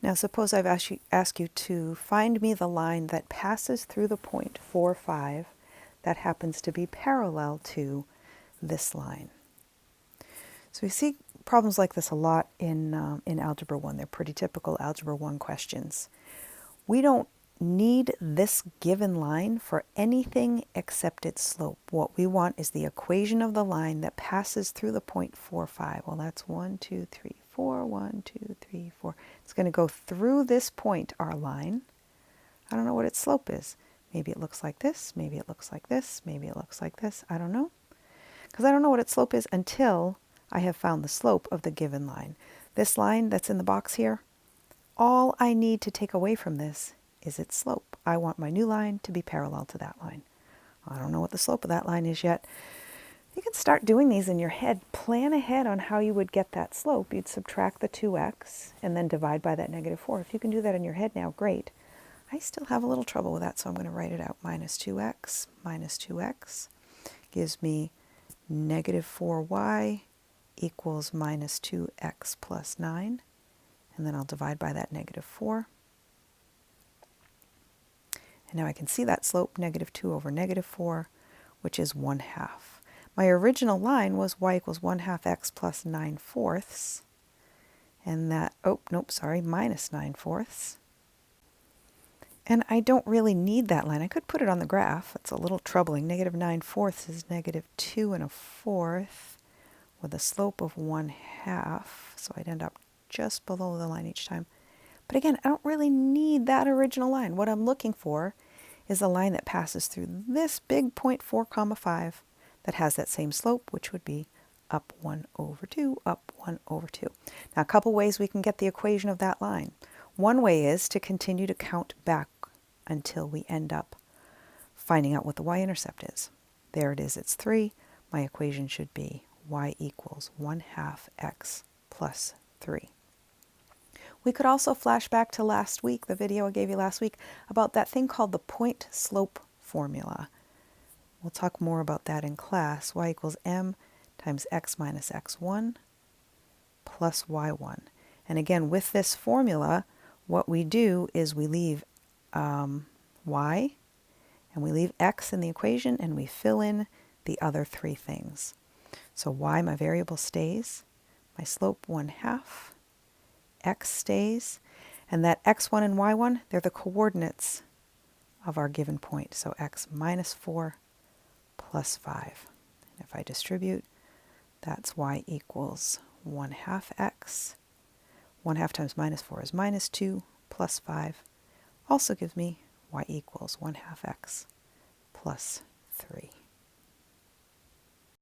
Now suppose I've asked you to find me the line that passes through the point 4, 5 that happens to be parallel to this line. So we see problems like this a lot in Algebra 1. They're pretty typical Algebra 1 questions. We don't need this given line for anything except its slope. What we want is the equation of the line that passes through the point 4, 5. Well, that's 1, 2, 3, 4, 1, 2, 3, 4. It's going to go through this point, our line. I don't know what its slope is. Maybe it looks like this, maybe it looks like this, maybe it looks like this. I don't know. Because I don't know what its slope is until I have found the slope of the given line. This line that's in the box here, all I need to take away from this is its slope. I want my new line to be parallel to that line. I don't know what the slope of that line is yet. You can start doing these in your head. Plan ahead on how you would get that slope. You'd subtract the 2x and then divide by that -4. If you can do that in your head now, great. I still have a little trouble with that, so I'm going to write it out. Minus 2x gives me -4y equals minus 2x plus 9. And then I'll divide by that -4. And now I can see that slope, -2 over -4, which is 1/2. My original line was y equals 1/2 x plus 9/4. And that, oh, nope, sorry, minus 9/4. And I don't really need that line. I could put it on the graph. It's a little troubling. -9/4 is -2 1/4 with a slope of 1/2. So I'd end up just below the line each time. But again, I don't really need that original line. What I'm looking for is a line that passes through this big point 4, 5 that has that same slope, which would be up 1 over 2, up 1 over 2. Now, a couple ways we can get the equation of that line. One way is to continue to count back until we end up finding out what the y-intercept is. There it is, it's 3. My equation should be y equals 1/2 x plus 3. We could also flash back to last week, the video I gave you last week, about that thing called the point slope formula. We'll talk more about that in class. Y equals m times x minus x1 plus y1. And again, with this formula, what we do is we leave y and we leave x in the equation and we fill in the other three things. So y, my variable, stays. My slope, 1/2. X stays. And that x1 and y1, they're the coordinates of our given point. So x minus 4 plus 5. And if I distribute, that's y equals 1/2 x. 1/2 times minus 4 is minus 2 plus 5. Also gives me y equals 1/2 x plus 3.